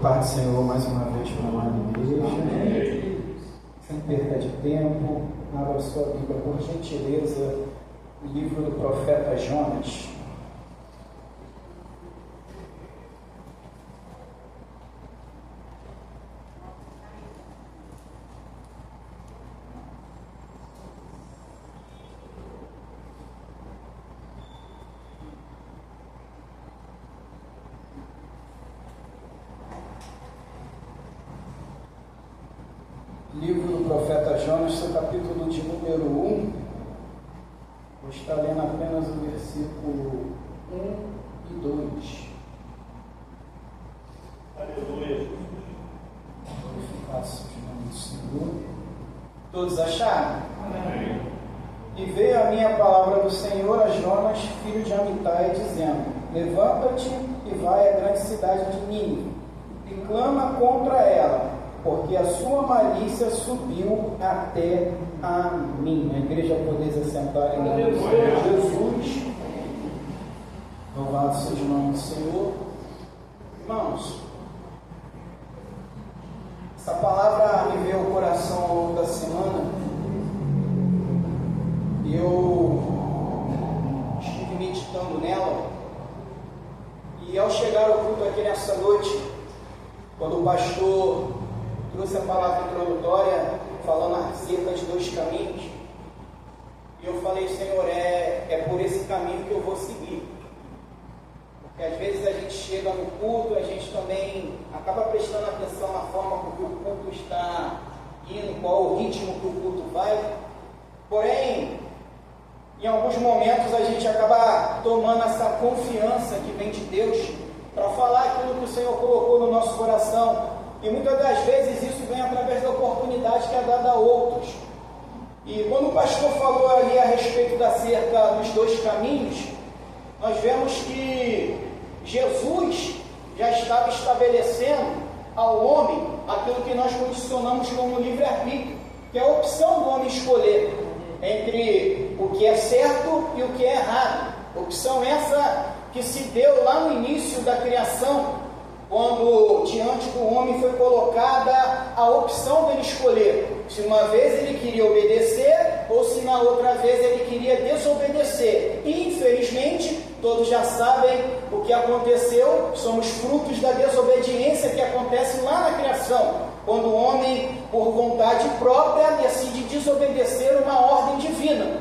Paz do Senhor mais uma vez para a amada igreja. Sem perda de tempo, abra sua Bíblia, por gentileza, o livro do profeta Jonas. Livro do profeta Jonas, seu capítulo de número 1. Vou estar lendo apenas o versículo 1 e 2. Aleluia. Glorificado seja o nome do Senhor. Todos acharam? Amém. E veio a minha palavra do Senhor a Jonas, filho de Amitai, dizendo: Levanta-te e vai à grande cidade de Nínive, e clama contra ela, porque a sua malícia subiu até a mim. A igreja poder se assentar em nome do Senhor Jesus. Louvado seja o nome do Senhor. Irmãos, essa palavra me veio ao coração ao longo da semana. E eu estive meditando nela. E ao chegar ao culto aqui nessa noite, quando o pastor trouxe a palavra introdutória, falando acerca de 2 caminhos, e eu falei: Senhor, é por esse caminho que eu vou seguir. Porque às vezes a gente chega no culto, a gente também acaba prestando atenção na forma com que o culto está indo, qual o ritmo que o culto vai. Porém, em alguns momentos a gente acaba tomando essa confiança que vem de Deus para falar aquilo que o Senhor colocou no nosso coração. E muitas das vezes isso vem através da oportunidade que é dada a outros. E quando o pastor falou ali a respeito da cerca dos 2 caminhos, nós vemos que Jesus já estava estabelecendo ao homem aquilo que nós condicionamos como livre-arbítrio, que é a opção do homem escolher entre o que é certo e o que é errado. Opção essa que se deu lá no início da criação, quando diante do homem foi colocada a opção dele escolher se uma vez ele queria obedecer ou se na outra vez ele queria desobedecer. E infelizmente todos já sabem o que aconteceu. Somos frutos da desobediência que acontece lá na criação, quando o homem, por vontade própria, decide desobedecer uma ordem divina.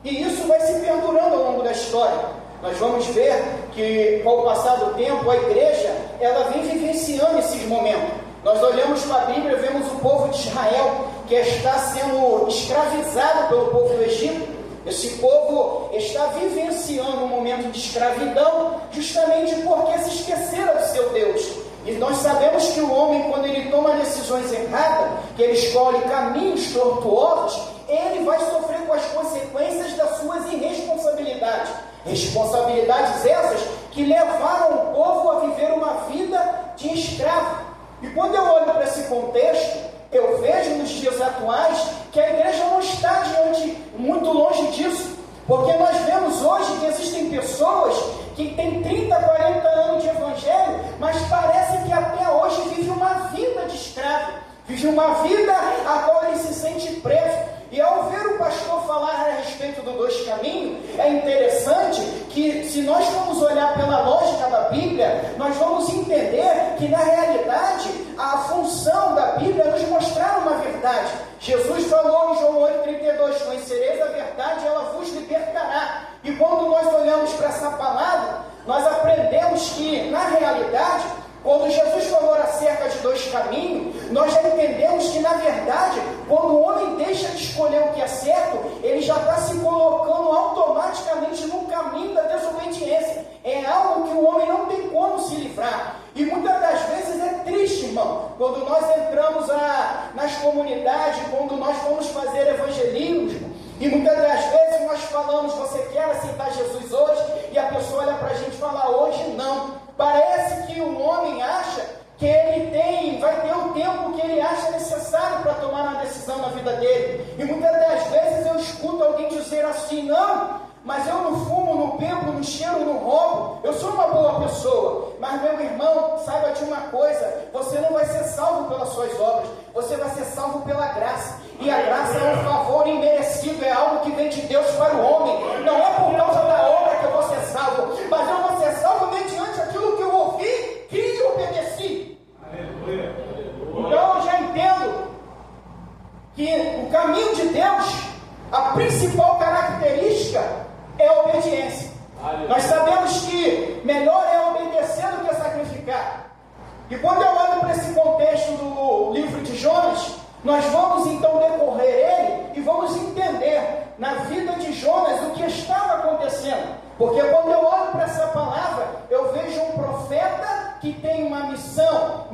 E isso vai se perdurando ao longo da história. Nós vamos ver que, com o passar do tempo, a igreja ela vem vivenciando esses momentos. Nós olhamos para a Bíblia e vemos o povo de Israel que está sendo escravizado pelo povo do Egito. Esse povo está vivenciando um momento de escravidão justamente porque se esqueceram do seu Deus. E nós sabemos que o homem, quando ele toma decisões erradas, que ele escolhe caminhos tortuosos, ele vai sofrer com as consequências das suas irresponsabilidades. Responsabilidades essas que levaram o povo a viver uma vida de escravo. E quando eu olho para esse contexto, eu vejo nos dias atuais que a igreja não está muito longe disso. Porque nós vemos hoje que existem pessoas que têm 30, 40 anos de evangelho, mas parece que até hoje vive uma vida de escravo, vive uma vida a qual ele se sente preso. E ao ver o pastor falar a respeito dos 2 caminhos, é interessante que, se nós formos olhar pela lógica da Bíblia, nós vamos entender que, na realidade, a função da Bíblia é nos mostrar uma verdade. Jesus falou em João 8,32: conhecereis a verdade e ela vos libertará. E quando nós olhamos para essa palavra, nós aprendemos que, na realidade, quando Jesus falou acerca de 2 caminhos, nós já entendemos que, na verdade, quando o homem deixa de escolher o que é certo, ele já está se colocando automaticamente no caminho da desobediência. É algo que o homem não tem como se livrar. E muitas das vezes é triste, irmão, quando nós entramos nas comunidades, quando nós vamos fazer evangelismo, e muitas das vezes nós falamos: você quer aceitar Jesus hoje? E a pessoa olha para a gente e fala: hoje não. Parece que o homem acha que ele vai ter o tempo que ele acha necessário para tomar uma decisão na vida dele. E muitas das vezes eu escuto alguém dizer assim: não, mas eu não fumo, não bebo, não cheiro, não roubo, eu sou uma boa pessoa. Mas meu irmão, saiba de uma coisa: você não vai ser salvo pelas suas obras, você vai ser salvo pela graça. E a graça é um favor imerecido, é algo que vem de Deus para o homem. Não é por causa da obra que eu vou ser salvo, mas eu vou ser salvo mediante aquilo que eu ouvi, criei e obedeci. Aleluia. Então eu já entendo que o caminho de Deus, a principal característica é a obediência. Nós sabemos que melhor é obedecer do que sacrificar. E quando eu olho para esse contexto do livro de Jonas, nós vamos então decorrer ele e vamos entender na vida de Jonas o que estava acontecendo. Porque quando eu olho para essa palavra, eu vejo um profeta que tem uma missão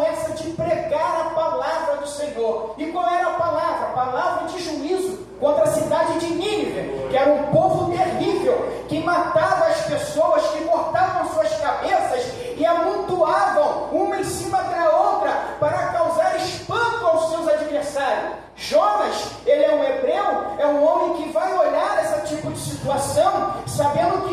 essa de pregar a palavra do Senhor. E qual era a palavra? A palavra de juízo contra a cidade de Nínive, que era um povo terrível, que matava as pessoas, que cortavam suas cabeças e amontoavam uma em cima da outra para causar espanto aos seus adversários. Jonas, ele é um hebreu, é um homem que vai olhar esse tipo de situação, sabendo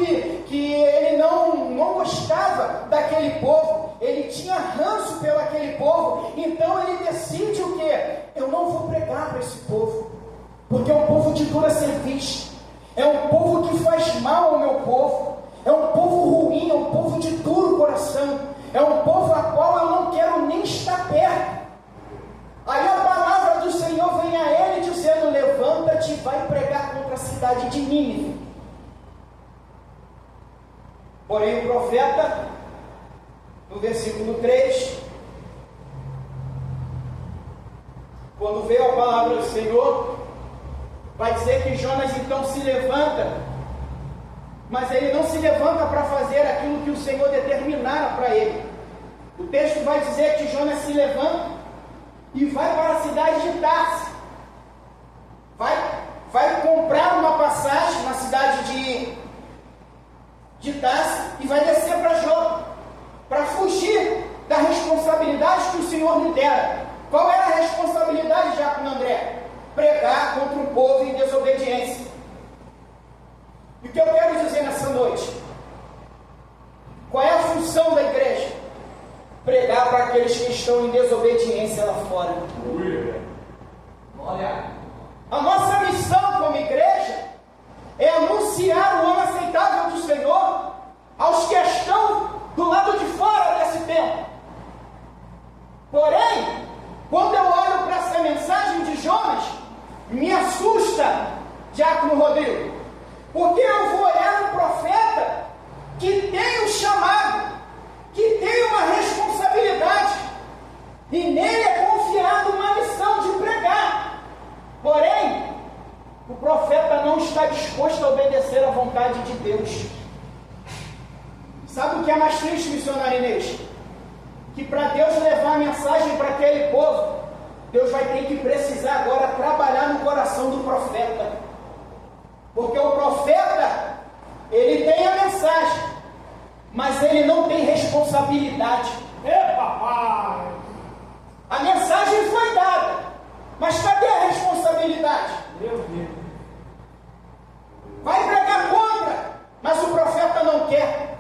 que ele não gostava daquele povo, ele tinha ranço pelo aquele povo, então ele decide o quê? Eu não vou pregar para esse povo, porque é um povo de dura serviço, é um povo que faz mal ao meu povo, é um povo ruim, é um povo de duro coração, é um povo a qual eu não quero nem estar perto. Aí a palavra do Senhor vem a ele dizendo: levanta-te e vai pregar contra a cidade de Nínive. Porém o profeta, no versículo 3, quando veio a palavra do Senhor, vai dizer que Jonas então se levanta, mas ele não se levanta para fazer aquilo que o Senhor determinara para ele. O texto vai dizer que Jonas se levanta e vai para a cidade de Tarsis. Vai comprar uma passagem na cidade de Tarsis e vai descer para Jope, para fugir da responsabilidade que o Senhor lhe dera. Qual era a responsabilidade, Diácono André? Pregar contra um povo em desobediência. E o que eu quero dizer nessa noite? Qual é a função da igreja? Pregar para aqueles que estão em desobediência lá fora. Olha, a nossa missão como igreja é anunciar o ano aceitável do Senhor aos que estão do lado de fora desse templo. Porém, quando eu olho para essa mensagem de Jonas, me assusta, Diácono Rodrigo, porque eu vou olhar um profeta que tem um chamado, que tem uma responsabilidade, e nele é confiado uma missão de pregar. Porém, o profeta não está disposto a obedecer à vontade de Deus. Sabe o que é mais triste, missionário Inês? Que para Deus levar a mensagem para aquele povo, Deus vai ter que precisar agora trabalhar no coração do profeta. Porque o profeta, ele tem a mensagem, mas ele não tem responsabilidade. Papai! A mensagem foi dada, mas cadê a responsabilidade? Meu Deus! Vai pregar contra, mas o profeta não quer.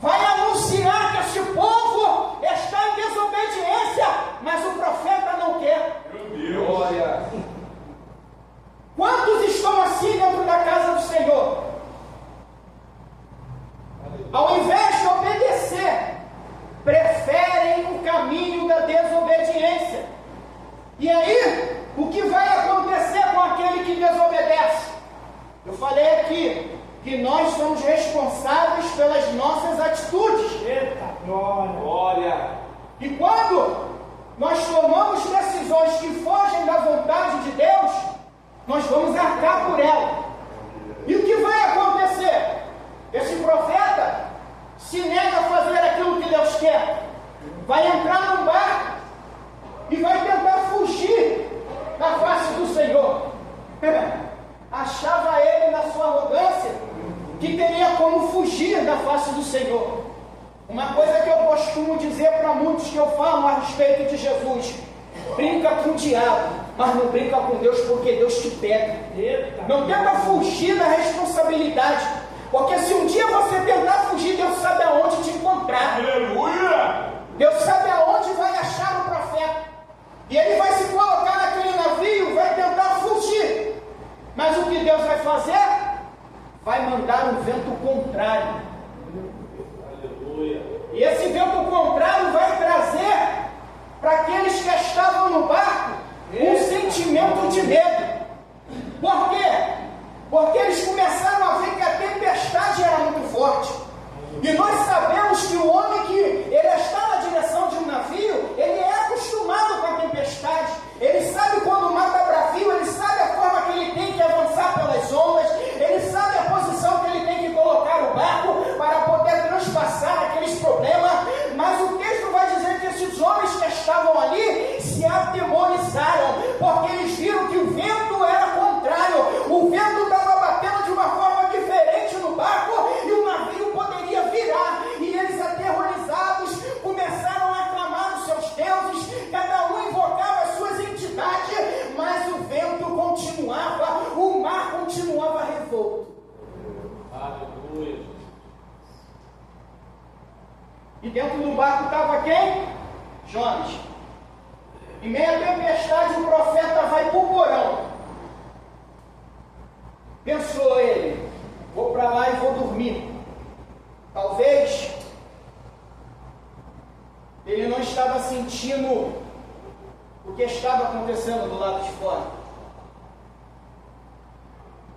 Vai anunciar que este povo está em desobediência, mas o profeta não quer. Meu Deus! Olha! Quantos estão assim dentro da casa do Senhor? Ao invés de obedecer, preferem o caminho da desobediência. E aí, o que vai acontecer com aquele que desobedece? Eu falei aqui que nós somos responsáveis pelas nossas atitudes. Eita, glória! E quando nós tomamos decisões que fogem da vontade de Deus, nós vamos arcar por ela. E o que vai acontecer? Esse profeta se nega a fazer aquilo que Deus quer. Vai entrar num barco e vai tentar fugir da face do Senhor. Achava ele, na sua arrogância, que teria como fugir da face do Senhor. Uma coisa que eu costumo dizer para muitos que eu falo a respeito de Jesus: brinca com o diabo, mas não brinca com Deus, porque Deus te pega. Não tenta fugir da responsabilidade, Porque se um dia você tentar fugir, Deus sabe aonde te encontrar. Aleluia! Deus sabe aonde vai achar o profeta. E ele vai se colocar naquele navio, vai tentar fugir. Mas o que Deus vai fazer? Vai mandar um vento contrário. Aleluia! E esse vento contrário vai trazer para aqueles que estavam no barco um sentimento de medo. Por quê? Porque eles começaram a ver que a tempestade era muito forte. E nós sabemos que o homem que ele está na direção de um navio, ele é acostumado com a tempestade. Ele sabe quando o mar está bravio, ele sabe a forma que ele tem que avançar pelas ondas, ele sabe a posição que ele tem que colocar o barco para poder transpassar aqueles problemas. Mas o texto vai dizer que esses homens que estavam ali se atemorizaram, porque eles viram que o vento era contrário. O vento estava batendo de uma forma diferente no barco e o navio poderia virar. E eles, aterrorizados, começaram a clamar os seus deuses, cada um invocava as suas entidades, mas o vento continuava, o mar continuava revolto. Aleluia! E dentro do barco estava quem? Jonas. Em meio à tempestade, o profeta vai para o porão. Pensou ele, vou para lá e vou dormir. Talvez ele não estava sentindo o que estava acontecendo do lado de fora.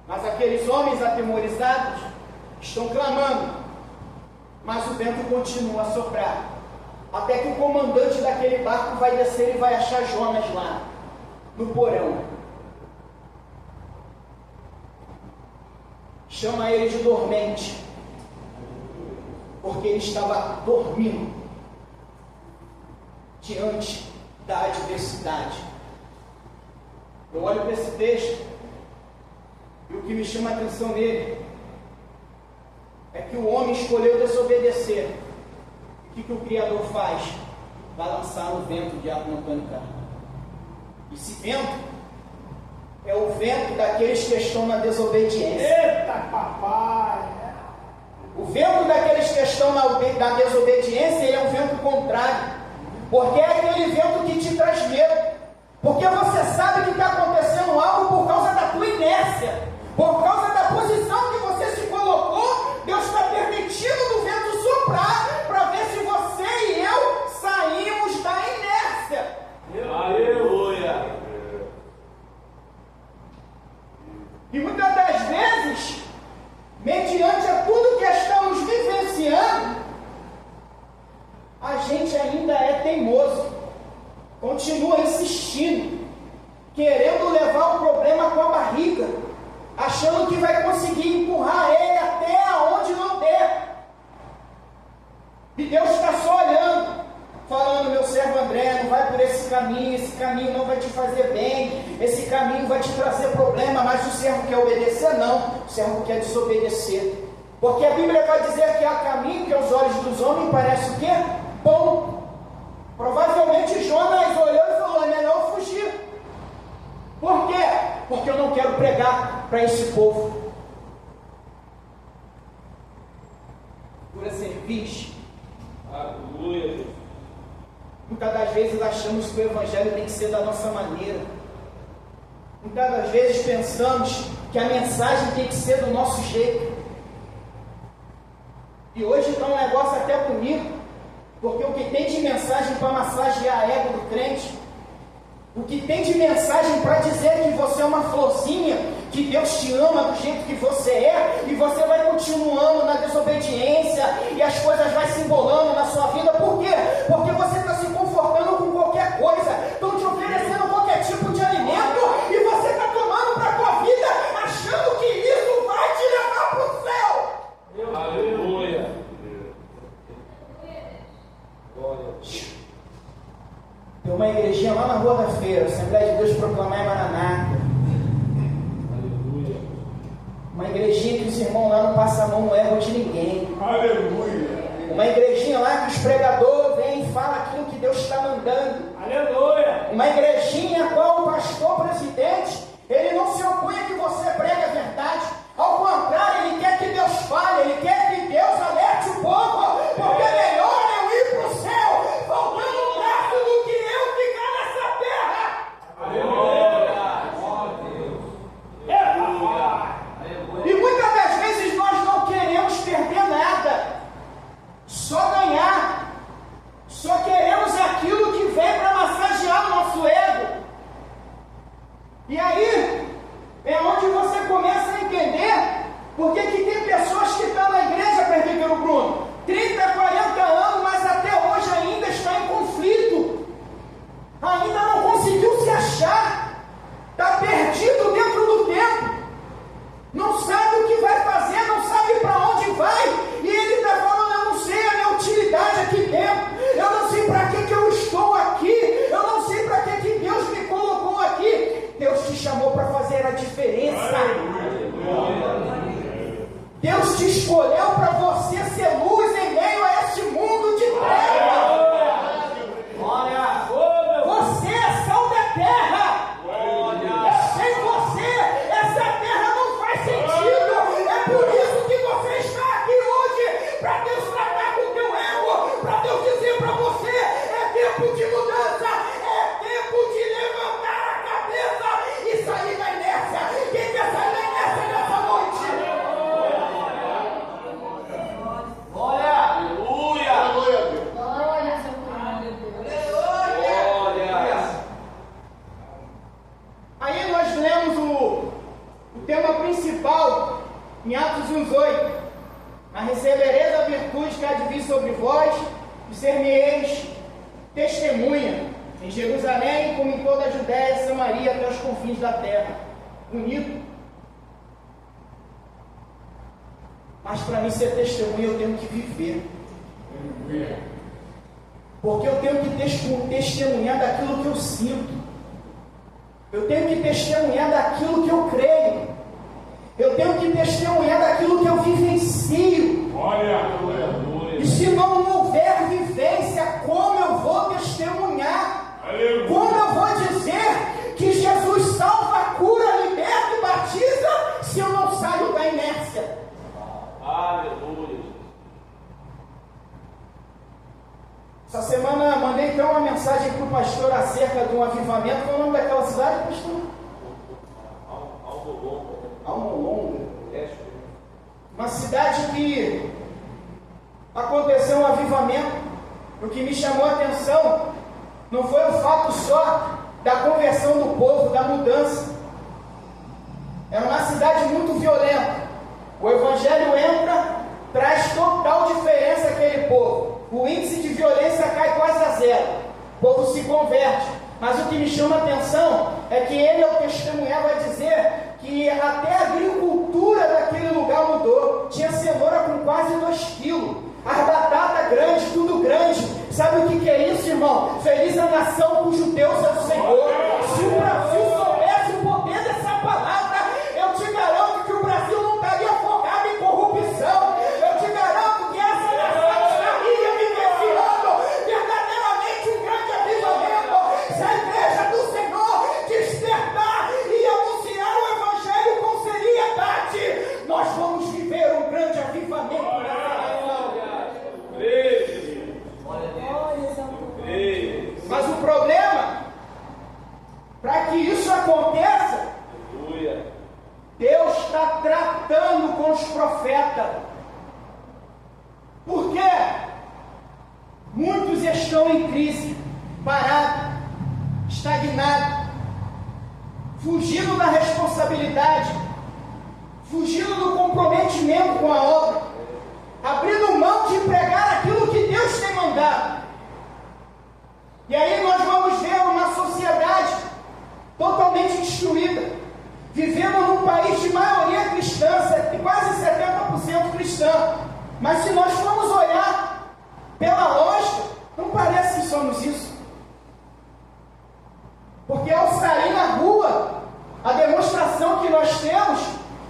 Mas aqueles homens atemorizados estão clamando. Mas o vento continua a soprar. Até que o comandante daquele barco vai descer e vai achar Jonas lá, no porão. Chama ele de dormente, porque ele estava dormindo diante da adversidade. Eu olho para esse texto e o que me chama a atenção nele é que o homem escolheu desobedecer. O que o Criador faz? Vai lançar o vento de água montando carro. Esse vento é o vento daqueles que estão na desobediência. Eita, papai! O vento daqueles que estão na desobediência, ele é um vento contrário. Porque é aquele vento que te traz medo. Porque você sabe que está acontecendo algo por causa da tua inércia. Por causa da posição que você se colocou, Deus está permitindo do vento soprar para ver se você e eu saímos da inércia. Aleluia! E muitas das vezes, mediante a tudo que estamos vivenciando, a gente ainda é teimoso, continua insistindo, querendo levar o problema com a barriga, achando que vai conseguir empurrar ele até aonde não der. E Deus está só olhando, falando: meu servo André, não vai por esse caminho não vai te fazer bem, esse caminho vai te trazer problema. Mas o servo quer obedecer? Não, o servo quer desobedecer. Porque a Bíblia vai dizer que há caminho que aos olhos dos homens parece o quê? Bom. Provavelmente Jonas olhou e falou: é melhor eu fugir. Por quê? Porque eu não quero pregar para esse povo. Por serviço. Aleluia! Muitas das vezes achamos que o Evangelho tem que ser da nossa maneira. Muitas das vezes pensamos que a mensagem tem que ser do nosso jeito. E hoje está um negócio até bonito, porque o que tem de mensagem para massagear a ego do crente, o que tem de mensagem para dizer que você é uma florzinha, que Deus te ama do jeito que você é, e você vai continuando na desobediência, e as coisas vão se embolando na sua vida. Por quê? Porque você está se confortando com qualquer coisa, estão te oferecendo qualquer tipo de alimento, e você está tomando para a tua vida, achando que isso vai te levar para o céu. Aleluia! Glória. Tem uma igrejinha lá na Rua da Feira, Assembleia de Deus Proclamar Maranata. Aleluia! Uma igrejinha que os irmãos lá não passam a mão no ego de ninguém. Aleluia! Uma igrejinha lá que os pregadores vêm e falam aquilo que Deus está mandando. Aleluia! Uma igrejinha a qual o pastor presidente, ele não se opõe a que você pregue a verdade. Ao contrário, ele quer que Deus fale. E aí é onde você começa a entender por que tem pessoas que estão na igreja, presbítero Bruno, 30, 40 anos, mas até hoje ainda está em conflito, ainda não conseguiu se achar, está perdido dentro do tempo, não sabe o que vai fazer, não sabe para onde vai, e ele está falando: eu não sei a minha utilidade aqui dentro, eu não sei para que eu estou aqui, eu não sei para que Deus me colocou aqui. Deus te chamou para fazer a diferença. Deus te escolheu para você ser luz em meio a esse mundo de trevas. Você é sal da terra. Sem você, essa terra não faz sentido. É por isso que você está aqui hoje, para Deus tratar com o teu ego, para Deus dizer para você: é tempo de mudança, é tempo de levantar a cabeça e sair da inércia. Quem quer sair da inércia nessa noite? Aí nós lemos o tema principal em Atos 1:8. Mas recebereis a virtude que há de vir sobre vós, e ser-me-eis testemunha em Jerusalém, como em toda a Judéia, Samaria, até os confins da terra. Bonito. Mas para mim ser testemunha eu tenho que viver. Porque eu tenho que testemunhar daquilo que eu sinto. Eu tenho que testemunhar daquilo que eu creio. Eu tenho que testemunhar daquilo que eu vivencio. E se não houver vivência, como eu vou testemunhar? Como eu vou dizer que Jesus salva, cura, liberta e batiza, se eu não saio da inércia? Aleluia. Essa semana mandei então uma mensagem para o pastor acerca de um avivamento. Qual é o nome daquela cidade, pastor? Almolonga. Uma cidade que aconteceu um avivamento. O que me chamou a atenção não foi o fato só da conversão do povo, da mudança. Era uma cidade muito violenta. O evangelho entra, traz total diferença àquele povo. O índice de violência cai quase a zero. O povo se converte. Mas o que me chama a atenção é que ele, ao testemunhar, vai dizer que até a agricultura daquele lugar mudou. Tinha cenoura com quase 2 quilos. As batatas grandes, tudo grande. Sabe o que é isso, irmão? Feliz a nação cujo Deus é o Senhor. Se o Brasil soubesse o poder dessa palavra, eu te garanto que o Brasil não estaria afogado em corrupção. Eu te garanto que essa nação estaria vivenciando verdadeiramente um grande avivamento. Se a igreja do Senhor despertar e anunciar o evangelho com seriedade, nós vamos viver um grande avivamento nessa nação. Mas o problema, para que isso aconteça, Deus está tratando com os profetas. Por quê? Muitos estão em crise, parados, estagnados, fugindo da responsabilidade, fugindo do comprometimento com a obra, abrindo mão de pregar aquilo que Deus tem mandado. E aí nós vamos ver uma sociedade totalmente destruída. Vivemos num país de maioria cristã, quase 70% cristã. Mas se nós formos olhar pela lógica, não parece que somos isso. Porque ao sair na rua, a demonstração que nós temos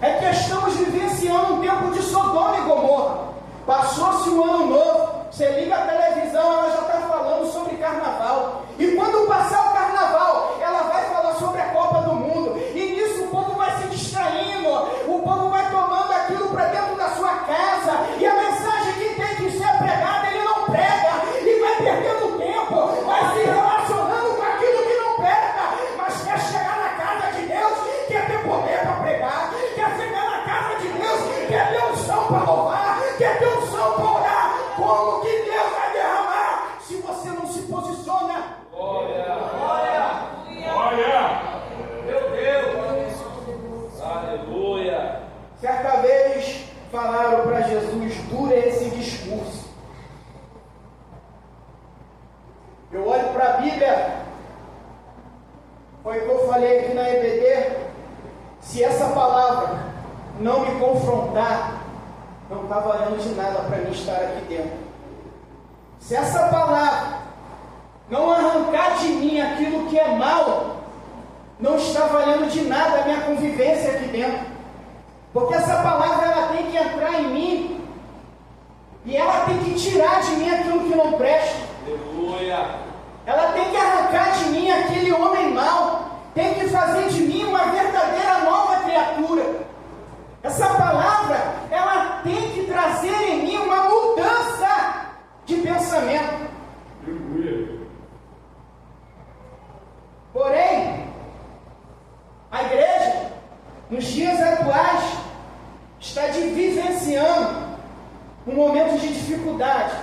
é que estamos vivenciando um tempo de Sodoma e Gomorra. Passou-se um ano novo. Você liga a televisão, ela já está falando sobre carnaval. E quando passar o carnaval, ela vai falar sobre a Copa do Mundo. E nisso o povo vai se distraindo. O povo vai tomando aquilo para dentro da sua casa. E a mensagem que tem que ser pregada, ele não prega. E vai perdendo tempo. Vai se relacionando com aquilo que não prega. Mas quer chegar na casa de Deus, quer ter poder para pregar. Quer chegar na casa de Deus, quer ter unção para louvar. Quer ter unção para orar. Como que Deus vai derramar se você não se posiciona? Olha! Meu Deus! Bíblia, foi o que eu falei aqui na EBD, se essa palavra não me confrontar, não está valendo de nada para mim estar aqui dentro. Se essa palavra não arrancar de mim aquilo que é mal, não está valendo de nada a minha convivência aqui dentro. Porque essa palavra ela tem que entrar em mim e ela tem que tirar de mim aquilo que não presta. Aleluia. Ela tem que arrancar de mim aquele homem mau, tem que fazer de mim uma verdadeira nova criatura. Essa palavra, ela tem que trazer em mim uma mudança de pensamento. Porém, a igreja, nos dias atuais, está vivenciando um momento de dificuldade.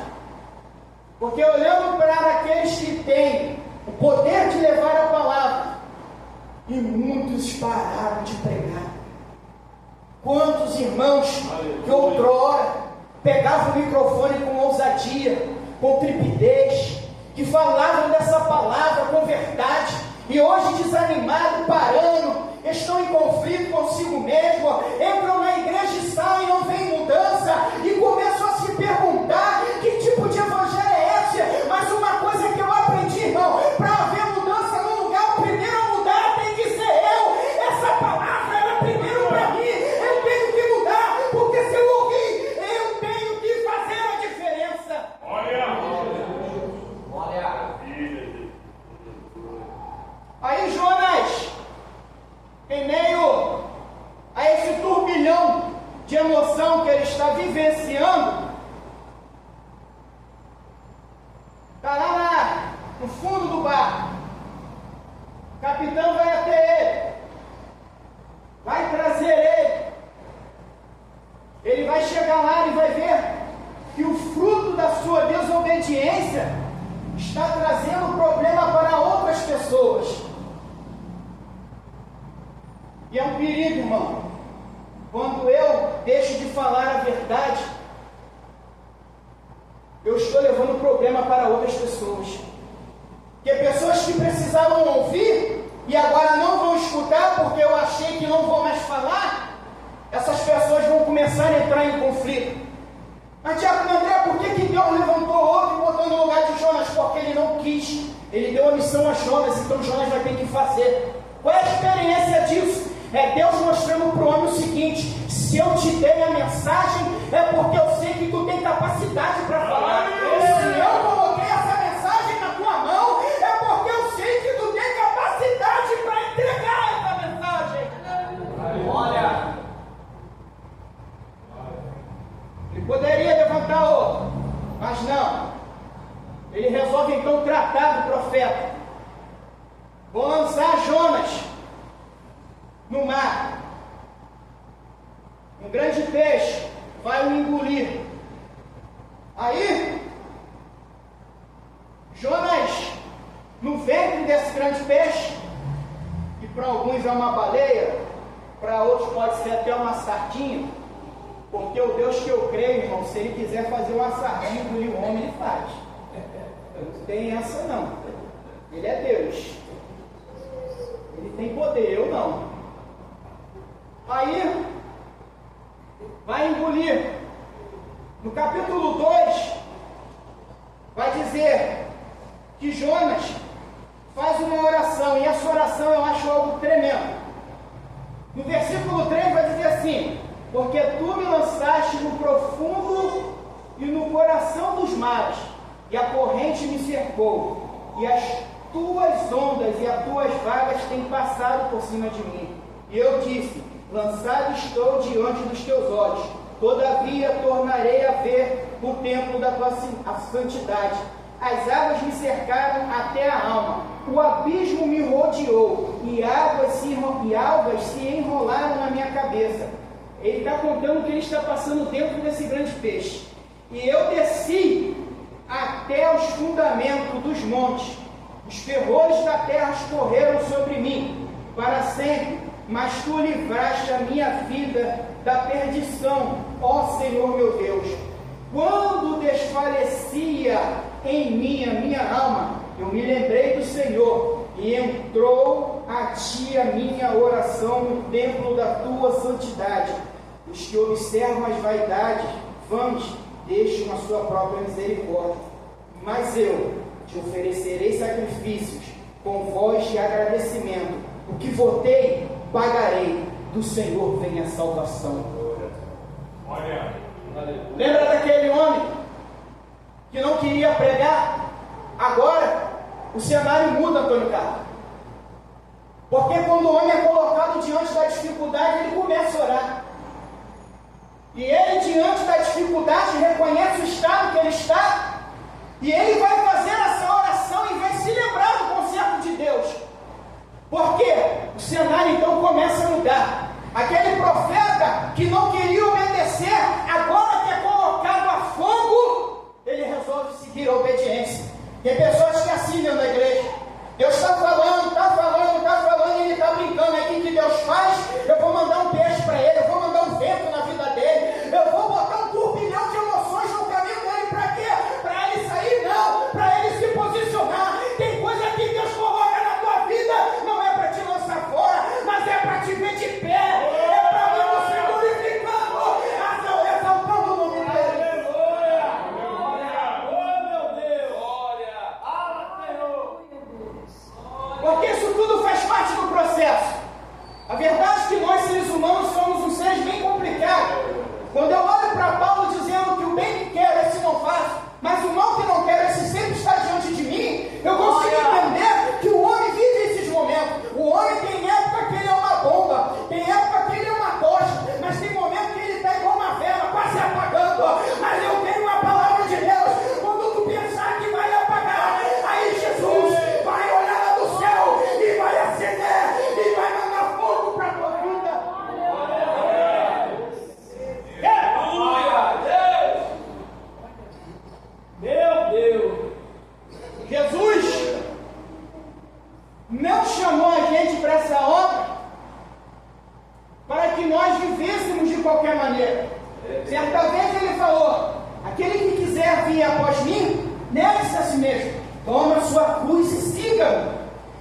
Porque olhando para aqueles que têm o poder de levar a palavra, e muitos pararam de pregar. Quantos irmãos que outrora pegavam o microfone com ousadia, com trepidez, que falavam dessa palavra com verdade, e hoje desanimados, parando, estão em conflito consigo mesmo, entram na igreja e saem, não vem mudança, e começam a se perguntar que tipo de evangelho é esse. Mas uma coisa que eu aprendi, irmão, para haver mudança no lugar, o primeiro a mudar tem que ser eu. Essa palavra era primeiro para mim, eu tenho que mudar, porque se eu ouvir, eu tenho que fazer a diferença. Olha. Aí Jonas, em meio a esse turbilhão de emoção que ele está vivenciando, está lá no fundo do barco. O capitão vai até ele, vai trazer ele. Ele vai chegar lá e vai ver que o fruto da sua desobediência está trazendo problema para outras pessoas. E é um perigo, irmão, quando eu deixo de falar a verdade, eu estou levando problema para outras pessoas. Porque pessoas que precisavam ouvir e agora não vão escutar porque eu achei que não vou mais falar, essas pessoas vão começar a entrar em conflito. Mas Tiago André, por que Deus levantou outro e botou no lugar de Jonas? Porque ele não quis. Ele deu a missão a Jonas, então Jonas vai ter que fazer. Qual é a experiência disso? É Deus mostrando para o homem o seguinte: se eu te dei a mensagem, é porque eu sei que tu tem capacidade para falar. Se eu coloquei essa mensagem na tua mão, é porque eu sei que tu tem capacidade para entregar essa mensagem. Olha, ele poderia levantar outro, mas não. Ele resolve então tratar do profeta. Vou lançar Jonas no mar. Um grande peixe vai o engolir. Aí, Jonas, no ventre desse grande peixe, que para alguns é uma baleia, para outros pode ser até uma sardinha, porque o Deus que eu creio, irmão, se ele quiser fazer uma sardinha engolir um homem, ele faz. Não tem essa não. Ele é Deus. Ele tem poder, eu não. Aí, vai engolir. No capítulo 2, vai dizer que Jonas faz uma oração, e essa oração eu acho algo tremendo. No versículo 3 vai dizer assim: porque tu me lançaste no profundo e no coração dos mares, e a corrente me cercou, e as tuas ondas e as tuas vagas têm passado por cima de mim. E eu disse: lançado estou diante dos teus olhos, todavia tornarei a ver o templo da tua santidade. As águas me cercaram até a alma, o abismo me rodeou, e algas se enrolaram na minha cabeça. Ele está contando o que ele está passando dentro desse grande peixe. E eu desci até os fundamentos dos montes, os ferrolhos da terra escorreram sobre mim para sempre, mas tu livraste a minha vida da perdição, ó Senhor meu Deus. Quando desfalecia em mim a minha alma, eu me lembrei Senhor, e entrou a ti a minha oração no templo da tua santidade. Os que observam as vaidades vãs deixam a sua própria misericórdia. Mas eu te oferecerei sacrifícios com voz de agradecimento. O que votei, pagarei. Do Senhor vem a salvação. Olha. Lembra daquele homem que não queria pregar? Agora o cenário muda, Antônio Carlos. Porque quando o homem é colocado diante da dificuldade, ele começa a orar. E ele, diante da dificuldade, reconhece o estado que ele está. E ele vai fazer essa oração e vai se lembrar do conserto de Deus. Porque o cenário então começa a mudar. Aquele profeta que não queria obedecer, agora que é colocado a fogo, ele resolve seguir a obediência. Tem pessoas que assim dentro da igreja. Deus está falando, e ele está brincando aqui. O que Deus faz? Eu vou mandar um peixe para ele, eu vou mandar um vento na vida dele, eu vou botar um turbilhão de emoções no caminho dele. Para quê? Para ele sair? Não, para ele se posicionar. Tem coisa que Deus coloca na tua vida, não é para te lançar fora, mas é para te ver de pé, é para ver você glorificando, exaltando o nome dele. Porque isso tudo faz parte do processo. A verdade é que nós, seres humanos, somos uns seres bem complicados. Quando eu olho para Paulo dizendo que o bem que quero, esse não faço, mas o mal que não quero, esse sempre está diante de mim, eu consigo entender que o homem vive esses momentos. O homem tem época que ele é uma bomba, tem época que ele é uma tocha, mas tem momento que ele está igual uma vela, quase apagando. Mas eu tenho uma palavra de Deus. Quando tu pensar que vai apagar, aí Jesus vai olhar lá do céu e vai acender e vai mandar fogo para a tua vida. Meu Deus! Jesus não chamou a gente para essa obra para que nós vivêssemos de qualquer maneira. Certa vez ele falou: aquele que quiser vir após mim, negue-se a si mesmo, toma a sua cruz e siga-me.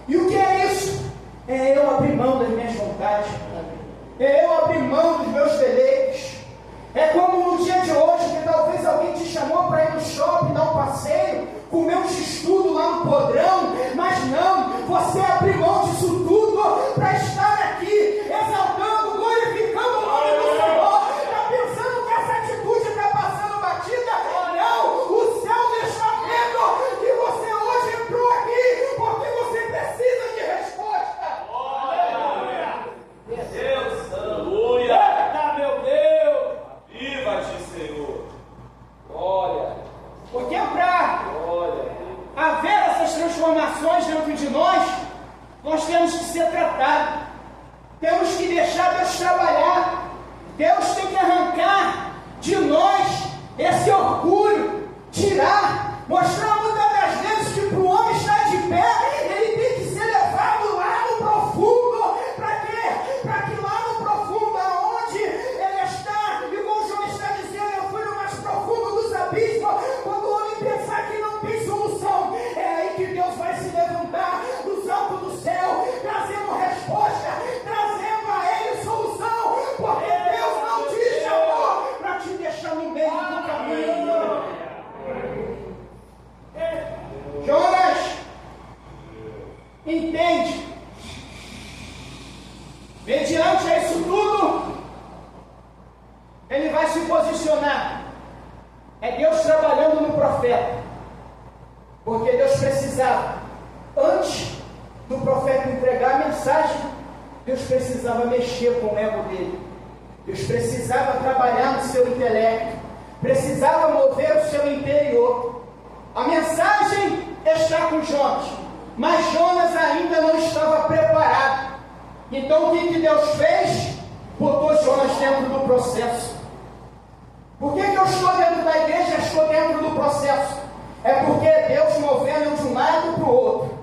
E o que é isso? É eu abrir mão das minhas vontades, é eu abrir mão dos meus deleites. É como no dia de hoje, que talvez alguém te chamou para ir no shopping, dar um passeio, comer um x-tudo lá no podrão, mas não, você abriu mão disso tudo para estar aqui, exaltando, glorificando o nome do Senhor. Está pensando que essa atitude está passando batida? Não, o céu está vendo que você hoje entrou aqui, porque você precisa de resposta. Deus, aleluia! Eita, meu Deus! Viva-te, Senhor! Glória! Porque para Glória! haver essas transformações dentro de nós temos que ser tratados, temos que deixar Deus trabalhar. Deus tem que arrancar de nós esse orgulho, tirar, mostrar muitas das vezes que para o homem estar de pé, ele tem que ser levado lá no profundo. Para quê? Para que lá no profundo, aonde ele está, igual o João está dizendo, eu fui no mais profundo dos abismos. Quando o homem pensar que não tem solução, é aí que Deus vai se levantar dos altos do céu, trazendo resposta, trazendo a ele solução, porque Deus não te chamou para te deixar no meio do caminho. Jonas, entende? Mediante a isso tudo, ele vai se posicionar. É Deus trabalhando no profeta, porque Deus precisava, antes do profeta entregar a mensagem, Deus precisava mexer com o ego dele. Deus precisava trabalhar no seu intelecto, precisava mover o seu interior. A mensagem está com Jonas, mas Jonas ainda não estava preparado. Então o que Deus fez? Botou Jonas dentro do processo. Por que eu estou dentro da igreja e estou dentro do processo? É porque é Deus movendo de um lado para o outro.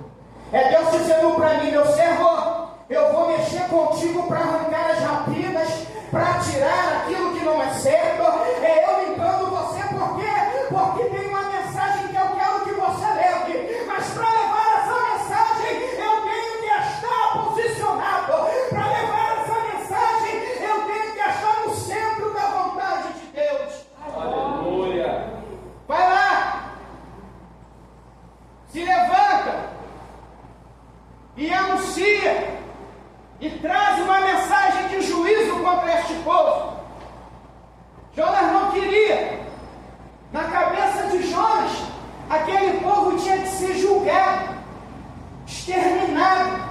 É Deus dizendo para mim: meu servo, eu vou mexer contigo para arrancar as rapinas, para tirar aquilo que não é certo. É eu limpando você, por quê? Porque tem uma mensagem que eu quero que você leve. Mas para levar essa mensagem, e traz uma mensagem de juízo contra este povo. Jonas não queria. Na cabeça de Jonas, aquele povo tinha que ser julgado, exterminado.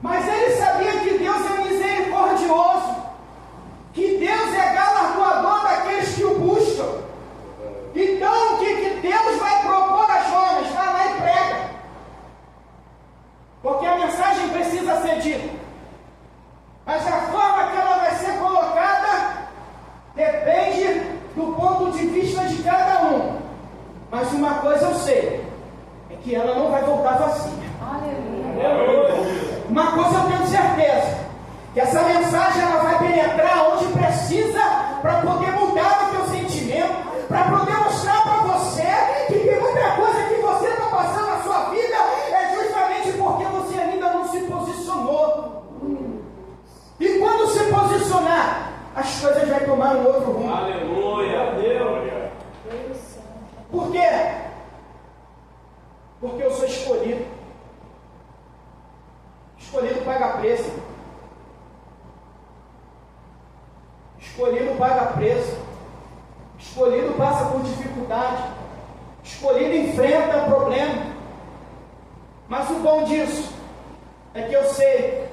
Mas ele sabia que Deus é misericordioso, que Deus é galardoador daqueles que o buscam. Então, o que Deus vai propor a Jonas? Vai lá e prega. Porque a mensagem precisa ser dita. Mas a forma que ela vai ser colocada depende do ponto de vista de cada um. Mas uma coisa eu sei, é que ela não vai voltar vazia. Uma coisa eu tenho certeza, que essa mensagem ela vai penetrar onde precisa para poder mudar o teu sentimento, para poder mostrar para você que tem muita coisa que você está passando na sua vida é justamente porque você ainda não se posicionou. E quando se posicionar, as coisas vão tomar um outro rumo. Aleluia, Deus. Por quê? Porque eu sou escolhido. Escolhido paga preço. Escolhido paga preço. Escolhido passa por dificuldade. Escolhido enfrenta problema. Mas o bom disso é que eu sei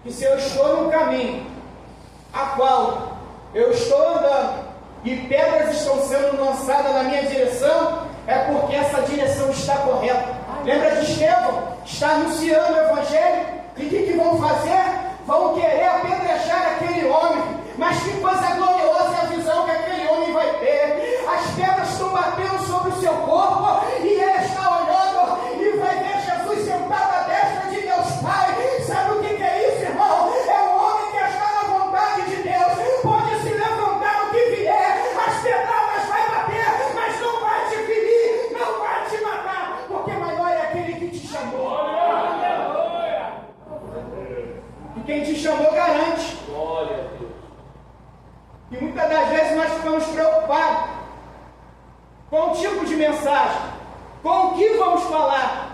que se eu estou no caminho a qual eu estou andando e pedras estão sendo lançadas na minha direção, é porque essa direção está correta. Lembra de Estevão? Está anunciando o Evangelho. E o que vão fazer? Vão querer apedrejar aquele homem. Mas que coisa gloriosa é a visão que aquele homem vai ter. As pedras estão batendo sobre o seu corpo e ele está olhando e vai ver Jesus sentado à destra de Deus Pai. Sabe o que é isso, irmão? É um homem que está na vontade de Deus. Pode se levantar o que vier. As pedradas vai bater, mas não vai te ferir, não vai te matar. Porque maior é aquele que te chamou. E quem te chamou garante. Glória a Deus. E muitas das vezes nós ficamos preocupados com o tipo de mensagem, com o que vamos falar,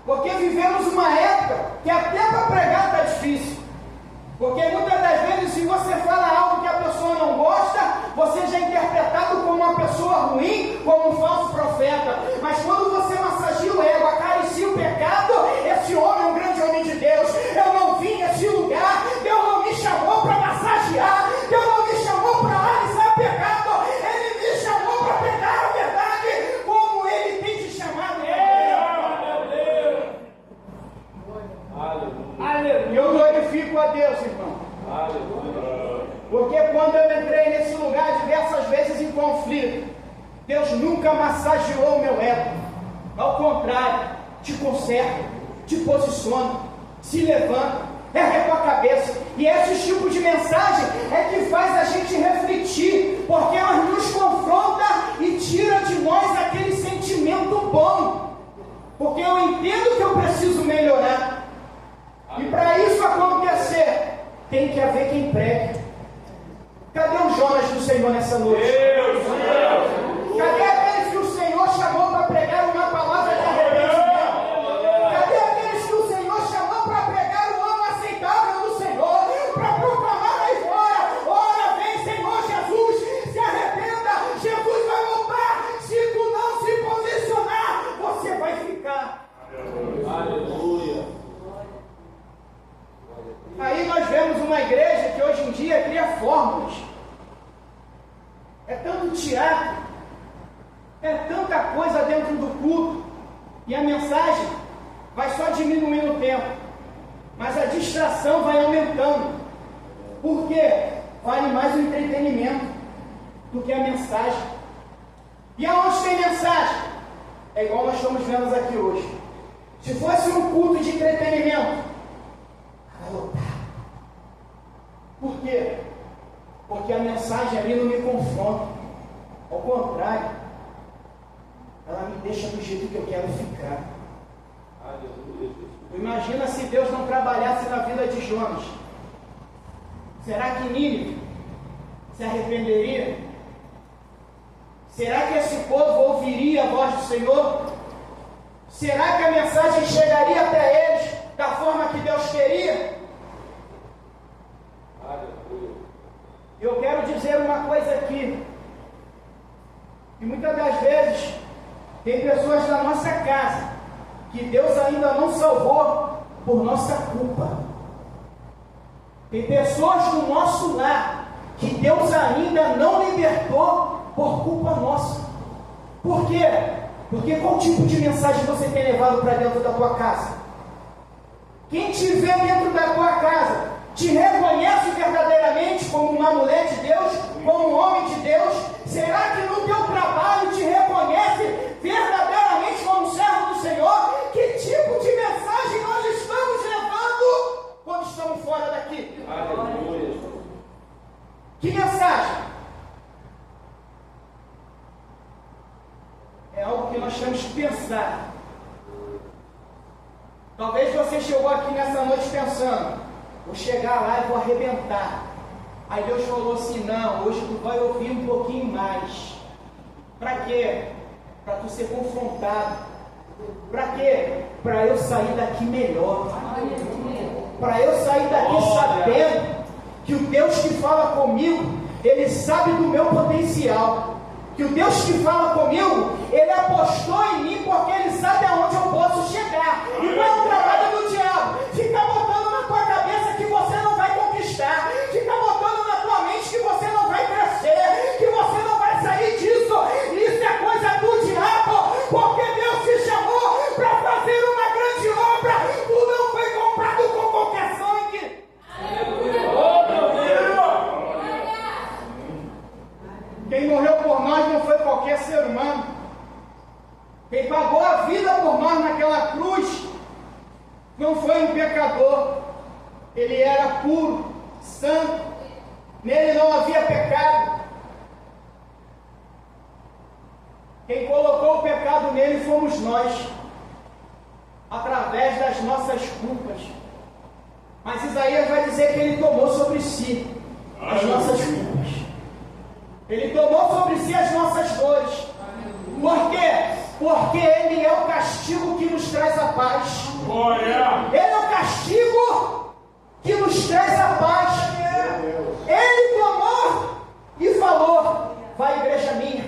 porque vivemos uma época que até para pregar está difícil. Porque muitas das vezes, se você fala algo que a pessoa não gosta, você já é interpretado como uma pessoa ruim, como um falso profeta. Mas quando você massageia o ego, acaricia o pecado, esse homem é um grande homem de Deus. Eu não vim nesse lugar, Deus não me chamou para massagear, Deus não me chamou para alisar pecado, Ele me chamou para pegar a verdade como Ele tem te chamado. Aleluia. Eu glorifico a Deus, irmão. Aleluia. Porque quando eu entrei nesse lugar diversas vezes em conflito, Deus nunca massageou o meu ego. Ao contrário, te conserta, te posiciona, se levanta, ergue a cabeça. E esse tipo de mensagem é que faz a gente refletir, porque ela nos confronta e tira de nós aquele sentimento bom. Porque eu entendo que eu preciso melhorar. E para isso acontecer, tem que haver quem pregue. Cadê o Jonas do Senhor nessa noite? Deus. Cadê aqueles que o Senhor chamou para pregar uma palavra de arrependimento? Cadê aqueles que o Senhor chamou para pregar o ano aceitável do Senhor? Para proclamar aí fora: ora vem Senhor Jesus, se arrependa, Jesus vai voltar. Se tu não se posicionar, você vai ficar. Aleluia. Aí nós vemos uma igreja que hoje em dia cria fórmulas. É tanto teatro, é tanta coisa dentro do culto, e a mensagem vai só diminuindo o tempo, mas a distração vai aumentando. Por quê? Vale mais o entretenimento do que a mensagem. E aonde tem mensagem? É igual nós estamos vendo aqui hoje. Se fosse um culto de entretenimento, vai lotar. Por quê? Porque a mensagem ali não me confronta. Ao contrário, ela me deixa do jeito que eu quero ficar. Aleluia. Imagina se Deus não trabalhasse na vida de Jonas. Será que Nínive se arrependeria? Será que esse povo ouviria a voz do Senhor? Será que a mensagem chegaria até eles da forma que Deus queria? Tem pessoas da nossa casa que Deus ainda não salvou por nossa culpa. Tem pessoas do nosso lar que Deus ainda não libertou por culpa nossa. Por quê? Porque qual tipo de mensagem você tem levado para dentro da tua casa? Quem te vê dentro da tua casa te reconhece verdadeiramente como uma mulher de Deus, como um homem de Deus? Será que no teu trabalho te reconhece verdadeiramente como servo do Senhor? Que tipo de mensagem nós estamos levando quando estamos fora daqui? Aleluia. Que mensagem? É algo que nós temos que pensar. Talvez você chegou aqui nessa noite pensando: vou chegar lá e vou arrebentar. Aí Deus falou assim: não, hoje tu vai ouvir um pouquinho mais. Para quê? Para tu ser confrontado. Para quê? Para eu sair daqui melhor. Para eu sair daqui sabendo que o Deus que fala comigo, Ele sabe do meu potencial. Que o Deus que fala comigo, Ele apostou em mim porque Ele sabe aonde eu posso chegar. E não é o trabalho do diabo ficar botando na tua cabeça que você não vai conquistar, ficar botando na tua mente que você não vai crescer, que você não vai sair disso. Isso é coisa do diabo, porque Deus te chamou para fazer uma grande obra. Tu não foi comprado com qualquer sangue. Quem morreu por nós não foi qualquer ser humano. Quem pagou a vida por nós naquela cruz não foi um pecador. Ele era puro, santo. Nele não havia pecado. Quem colocou o pecado nele fomos nós, através das nossas culpas. Mas Isaías vai dizer que ele tomou sobre si as nossas culpas. Ele tomou sobre si as nossas dores. Por quê? Porque Ele é o castigo que nos traz a paz. Ele é o castigo que nos traz a paz. Ele tomou e falou: vai, igreja minha,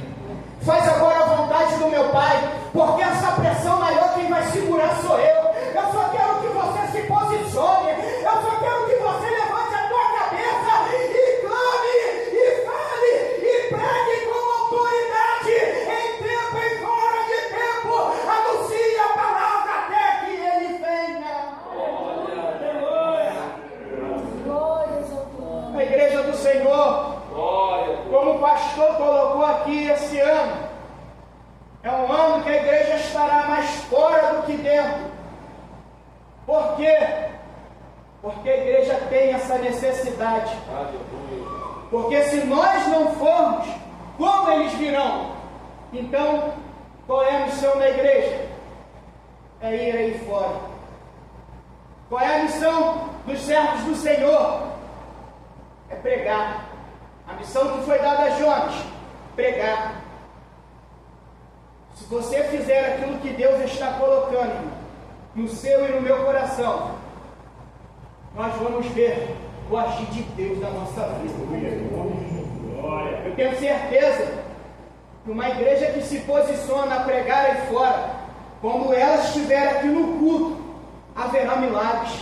faz agora a vontade do meu Pai, porque essa pressão maior quem vai segurar sou eu. Eu só quero que você se posicione. Eu só quero que você levante a tua cabeça e clame, e fale, e pregue com autoridade, em tempo e fora de tempo. Anuncie a palavra até que Ele venha. A igreja do Senhor, como o pastor colocou aqui, esse ano é um ano que a igreja estará mais fora do que dentro. Por quê? Porque a igreja tem essa necessidade. Porque se nós não formos, como eles virão? Então, qual é a missão da igreja? É ir aí fora. Qual é a missão dos servos do Senhor? É pregar. A missão que foi dada a Jonas: pregar. Se você fizer aquilo que Deus está colocando no seu e no meu coração, nós vamos ver o agir de Deus na nossa vida. Eu tenho certeza que uma igreja que se posiciona a pregar aí fora, quando ela estiver aqui no culto, haverá milagres,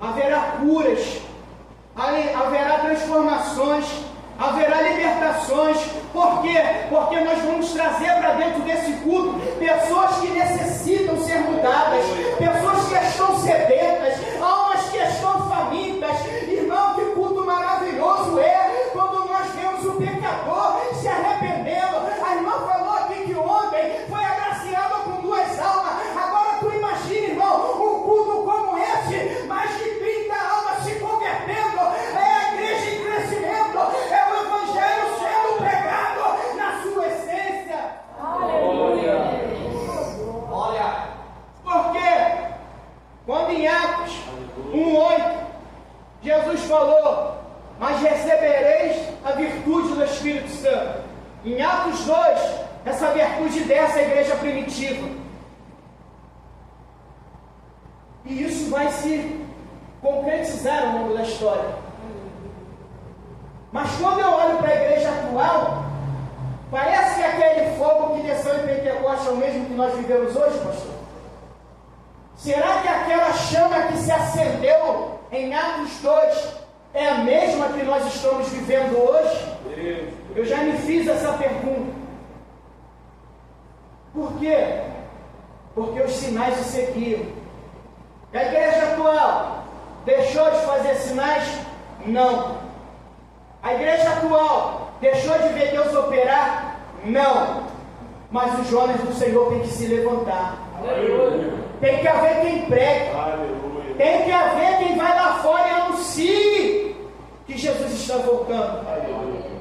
haverá curas, haverá transformações, haverá libertações. Por quê? Porque nós vamos trazer para dentro desse culto pessoas que necessitam ser mudadas, pessoas que estão sedentas, almas que estão famintas. Irmão, que culto maravilhoso é quando nós vemos o pecador se arrependendo. A irmã falou aqui que ontem foi agraciada com 2 almas. Agora tu imagina, irmão, um culto como esse, mais de 30 almas se convertendo. É a igreja em crescimento, é o evangelho sendo pregado na sua essência. Aleluia. Olha, porque quando em Atos 1:8 Jesus falou: mas recebereis a virtude do Espírito Santo. Em Atos 2, essa virtude dessa igreja primitiva. E isso vai se concretizar ao longo da história. Mas quando eu olho para a igreja atual, parece que aquele fogo que desceu em Pentecostes é o mesmo que nós vivemos hoje, pastor? Será que aquela chama que se acendeu em Atos 2 é a mesma que nós estamos vivendo hoje? Eu já me fiz essa pergunta. Por quê? Porque os sinais se seguiram. A igreja atual deixou de fazer sinais? Não. A igreja atual deixou de ver Deus operar? Não. Mas os Jonas do Senhor têm que se levantar. Aleluia. Tem que haver quem pregue. Aleluia. Tem que haver quem vai lá fora e anuncie que Jesus está voltando. Aleluia.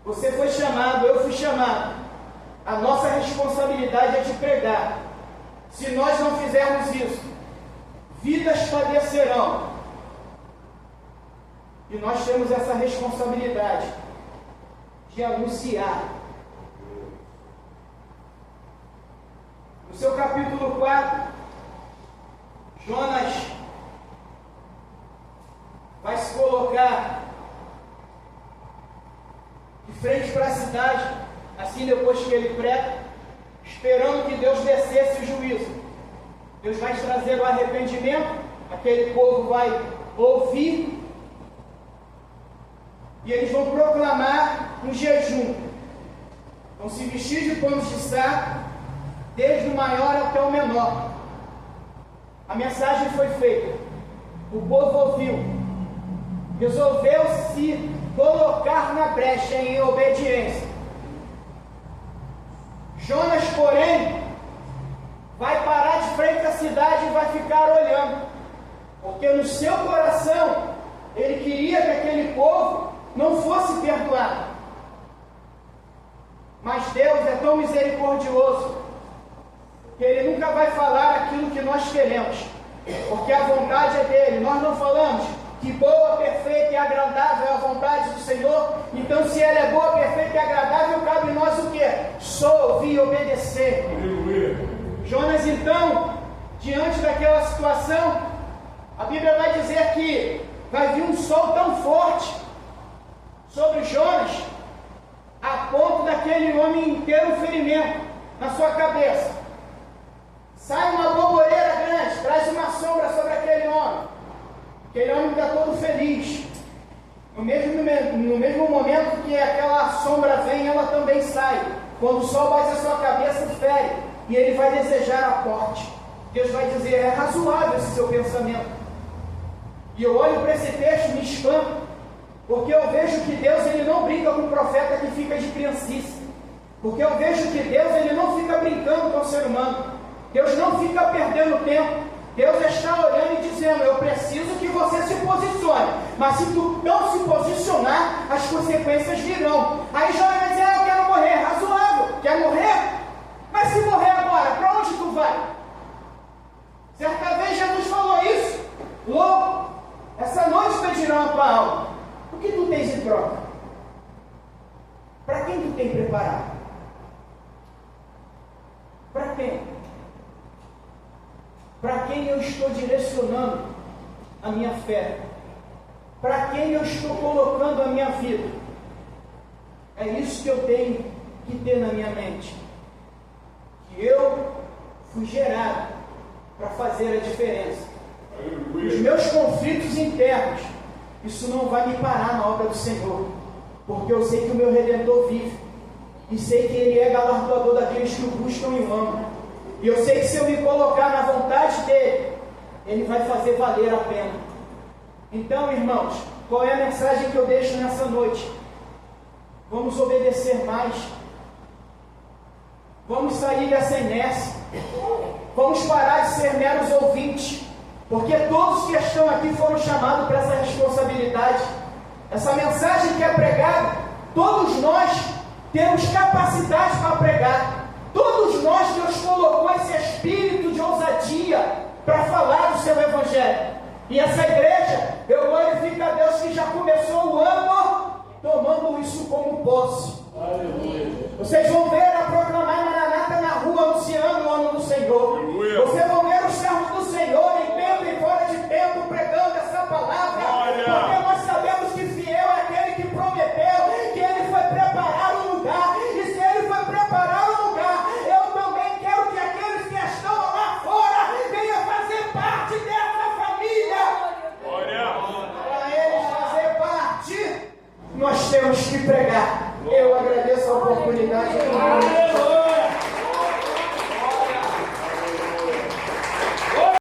Você foi chamado, eu fui chamado. A nossa responsabilidade é de pregar. Se nós não fizermos isso, vidas padecerão. E nós temos essa responsabilidade de anunciar. No seu capítulo 4, Jonas vai se colocar de frente para a cidade, assim depois que ele prega, esperando que Deus descesse o juízo. Deus vai trazer o arrependimento, aquele povo vai ouvir, e eles vão proclamar um jejum. Vão se vestir de panos de saco, desde o maior até o menor. A mensagem foi feita, o povo ouviu, resolveu se colocar na brecha em obediência. Jonas, porém, vai parar de frente à cidade e vai ficar olhando, porque no seu coração ele queria que aquele povo não fosse perdoado. Mas Deus é tão misericordioso que Ele nunca vai falar aquilo que nós queremos, porque a vontade é dele. Nós não falamos que boa, perfeita e agradável é a vontade do Senhor. Então, se ela é boa, perfeita e agradável, cabe em nós o quê? Só ouvir e obedecer. Jonas, então, diante daquela situação, a Bíblia vai dizer que vai vir um sol tão forte sobre Jonas, a ponto daquele homem ter um ferimento na sua cabeça. Sai uma borboleira grande, traz uma sombra sobre aquele homem. Aquele homem está todo feliz. No mesmo momento que aquela sombra vem, ela também sai. Quando o sol bate a sua cabeça, fere, e ele vai desejar a morte. Deus vai dizer: é razoável esse seu pensamento. E eu olho para esse texto e me espanto, porque eu vejo que Deus, ele não brinca com o profeta que fica de criancice. Porque eu vejo que Deus, ele não fica brincando com o ser humano. Deus não fica perdendo tempo. Deus está olhando e dizendo: eu preciso que você se posicione. Mas se tu não se posicionar, as consequências virão. Aí Jonas vai dizer: eu quero morrer. Razoável. Quer morrer? Mas se morrer agora, para onde tu vai? Certa vez Jesus falou isso: louco, essa noite pedirão a tua alma. O que tu tens em troca? Para quem tu tem preparado? Para quem? Para quem eu estou direcionando a minha fé? Para quem eu estou colocando a minha vida? É isso que eu tenho que ter na minha mente. Que eu fui gerado para fazer a diferença. Os meus conflitos internos, isso não vai me parar na obra do Senhor, porque eu sei que o meu Redentor vive, e sei que Ele é galardoador daqueles que o buscam e o amam, e eu sei que se eu me colocar na vontade dEle, Ele vai fazer valer a pena. Então, irmãos, qual é a mensagem que eu deixo nessa noite? Vamos obedecer mais, vamos sair dessa inércia, vamos parar de ser meros ouvintes, porque todos que estão aqui foram chamados para essa responsabilidade. Essa mensagem que é pregada, todos nós temos capacidade para pregar. Todos nós, Deus colocou esse espírito de ousadia para falar do seu evangelho. E essa igreja, eu glorifico a Deus que já começou o ano tomando isso como posse. Aleluia. Vocês vão ver a proclamar Maranata na rua anunciando o ano do Senhor. Aleluia. Vocês vão ver os servos do Senhor em tempo e fora de tempo pregando essa palavra. Olha. Porque nós sabemos que fiel é aquele que prometeu, que Ele foi preparar o lugar. E se Ele foi preparar temos que pregar. Eu agradeço a oportunidade.